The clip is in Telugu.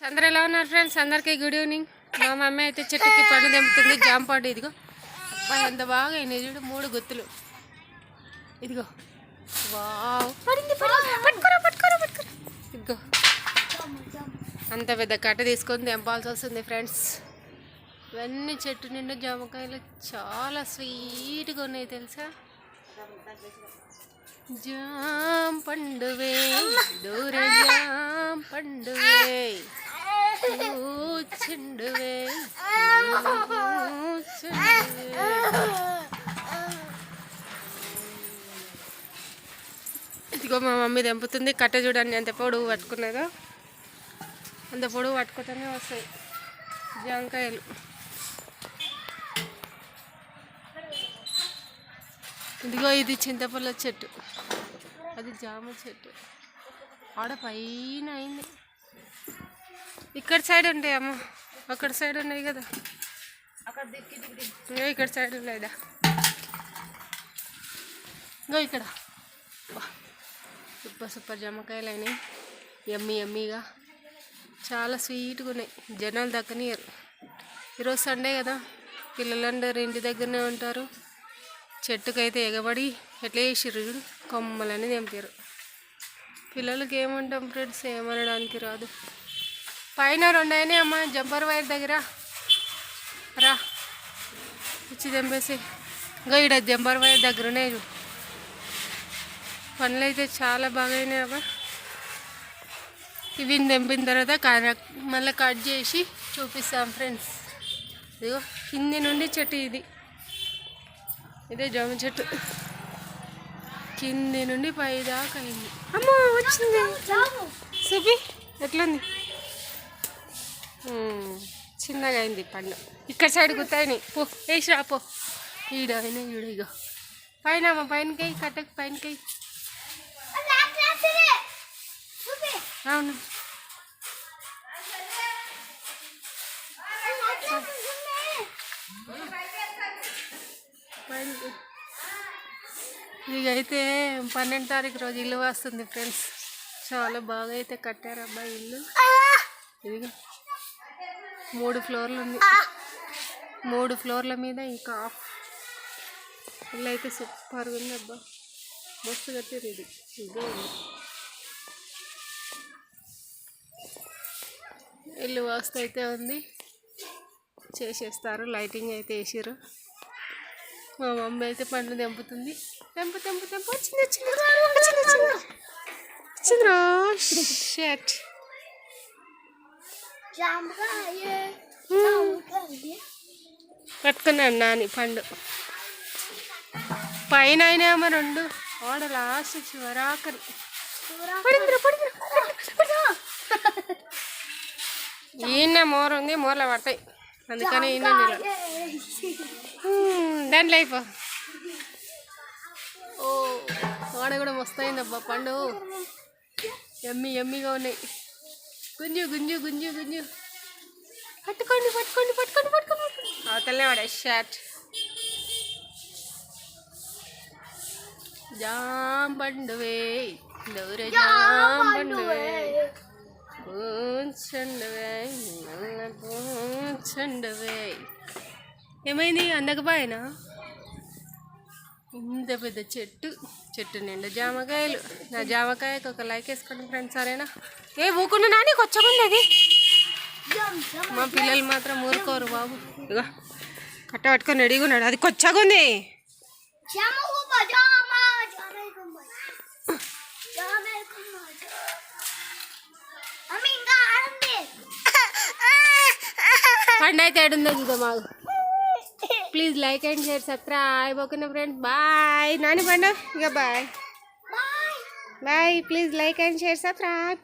అందరూ ఎలా ఉన్నారు ఫ్రెండ్స్? అందరికీ గుడ్ ఈవినింగ్. మా మమ్మీ అయితే చెట్టుకి పండు తెంపుతుంది. జామ పండు ఇదిగో. అబ్బాయి ఎంత బాగా అయినాయి చూడు, 3 గుత్తులు. ఇదిగో వావ్, ఇదిగో అంత పెద్ద కట్ట తీసుకొని తెంపాల్సి వస్తుంది ఫ్రెండ్స్. ఇవన్నీ చెట్టు నిండా జామకాయలు చాలా స్వీట్గా ఉన్నాయి తెలుసా. జామ పండువే దూర జామ పండువే చెండువే. ఇదిగో మా మమ్మీ తెంపుతుంది. కట్ట చూడండి ఎంత పొడవు పట్టుకున్నదో. అంత పొడవు పట్టుకుంటూనే వస్తాయి జామకాయలు. ఇదిగో ఇది చింతపల్ల చెట్టు, అది జామ చెట్టు. ఆడ పైన అయింది. ఇక్కడ సైడ్ ఉంటాయి అమ్మ, అక్కడ సైడ్ ఉన్నాయి కదా, ఇక్కడ సైడ్ లేదా ఇంకో ఇక్కడ. సూపర్ సూపర్ జామకాయలు అయినాయి, ఎమ్మి ఎమ్మిగా చాలా స్వీట్గా ఉన్నాయి. జనాలు దక్కనియరు. ఈరోజు సండే కదా, పిల్లలందరూ ఇంటి దగ్గరనే ఉంటారు. చెట్టుకైతే ఎగబడి ఎట్లా చేసిర్రు, కొమ్మలని తెంపారు. పిల్లలకి ఏమంటాం ఫ్రెండ్స్, ఏమనడానికి రాదు. పైన 2 అయినాయి అమ్మ, జంపర్ వైర్ దగ్గర రా ఇచ్చి తెంపేసి. ఇంకా ఇక్కడ జంపర్ వైర్ దగ్గర ఉన్నాయి. పనులు అయితే చాలా బాగా అయినాయి అబ్బా. ఇవి తెంపిన తర్వాత మళ్ళీ కట్ చేసి చూపిస్తాం ఫ్రెండ్స్. ఇదిగో కింది నుండి చెట్టు ఇది, ఇదే జామ చెట్టు, కింది నుండి పై దాకా అయింది. అమ్మో వచ్చింది చూపి ఎట్లుంది. చిన్నగా అయింది పండు. ఇక్కడ సైడ్ గుత్తాయినాయి. పో వేసి రాపో. ఈడైనా ఈడ ఇగో పైన అమ్మ, పైనకై కట్టకి పైనకై. అవును ఇదైతే 12వ తారీఖు రోజు ఇల్లు వస్తుంది ఫ్రెండ్స్. చాలా బాగా అయితే కట్టారు అబ్బాయి ఇల్లు. ఇదిగో 3 ఫ్లోర్లు ఉంది. 3 ఫ్లోర్ల మీద ఇంకా ఇల్లు అయితే సూపర్గా ఉంది అబ్బా. మస్తు కట్టారు. ఇది ఇదే ఇల్లు వాస్తు అయితే ఉంది, చేసేస్తారు. లైటింగ్ అయితే వేసారు. మా మమ్మీ అయితే పండ్లు తెంపుతుంది. తెంపు తెంపు తెంపు వచ్చింది వచ్చింది షర్ట్. పట్టుకున్నాను నాని పండు. పైన అయినామో 2, ఆడ లాస్ట్ చివరాకరి ఈయన మోర ఉంది, మోర్లో పడతాయి, అందుకని ఈయన దాని లైఫ్. ఓ ఆడ కూడా మస్తు అయిందబ్బా పండు, ఎమ్మి ఎమ్మిగా ఉన్నాయి. గుంజు గుంజు గుంజు గుంజు పట్టుకోండి పట్టుకోండి పట్టుకోండి పట్టుకోండి. అవతలనే వాడే షర్ట్. జామ పండువే దూర జామ పండువే పూచండువే పూచండువే. ఏమైంది అందకపోయినా? ఇంత పెద్ద చెట్టు, చెట్టు నిండా జామకాయలు. నా జామకాయకి ఒక లైక్ వేసుకోండి ఫ్రెండ్స్, సరేనా? ఏ ఊకుండా నాని కొచ్చగుంది అది. మా పిల్లలు మాత్రం ఊరుకోరు బాబు. ఇక కట్ట పట్టుకొని రెడీగా ఉన్నాడు, అది కొచ్చగుంది. పండు అయితే ఏడుందో చూద్దాం మాకు. Please like and share subscribe. ఓకేనా ఫ్రెండ్స్, బాయ్. నాని పండు ఇక bye bye. Please like and share subscribe.